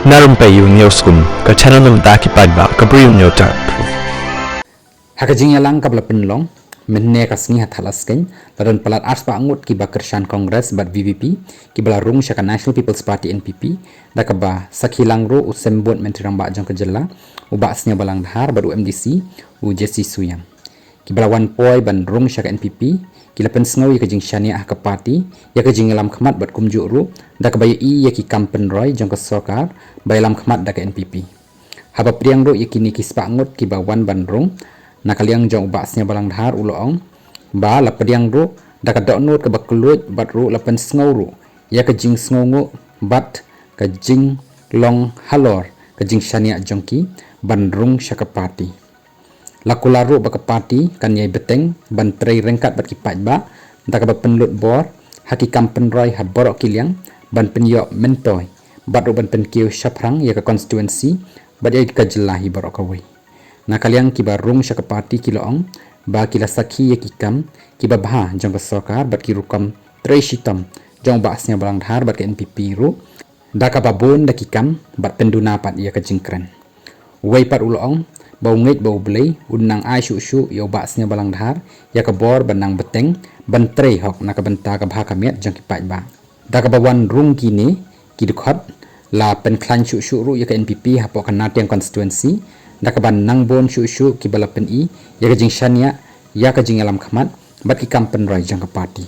Narumpayu Neoskum, ke channel ng Daki Padba, Kabriyo Nyota. Hakajing yalang kabla penlong, menne kasngi hathalasken, ladan palat arspa angut ki Kershan Kongres bat VVP, ki belarung syaka National People's Party NPP, dakaba sakhilang ro usembot menteri rambak jang kejela, ubasnya balang dhar bat UMDC, Jesse Suyam. Ki belawan poi ban rung syaka NPP, ki lapen sngau ya kajing syania ke parti, ya kajing lam khmat bat kumjuk ru, dakaba i ya ki kampen roy jang ke sokar, lam khmat dak NPP. Haba priang ro ya kini ki spangut ki bawan ban rung, nakaliang jong ubasnya balang dhar uloong, ba lapadiang ro, dakada onut ke bakulut bat ru lapen sngau ru, ya kajing sngongu bat kajing long halor, kajing syania jongki, ban rung syaka parti. Lakularu baka parti kan yai beteng ban trei rengkat bat kipat ba dak ba penlut bor haki kampen roy ha borok kiliang ban penyok mentoy bat ban penkiu syaprang ya ke constituency bat yai ka jelahi borok kawai na kaliang kiba rung syaka parti kiloong ba kila sakhi ya kikam kiba bha jong sokar bat kirukam trei shitam jong basnya balang dhar bat ke NPP ru dak ba bon dak kikam bat penduna pat ya ke jingkran wei pat uloong bau ngait bau belai unang ai syu yo basnya balang dhar ya ka bor banang beteng bantrei hok na ka benta ka bha kamiat jang ki pai ba da ka bawan rung kini ki dukhot la pen klan syu ru ya ka NPP hapo kan natiang constituency da ka ban nang bon syu ki bala pen i ya ka jing syania ya ka jing alam khmat bat ki kampen roi jang ka parti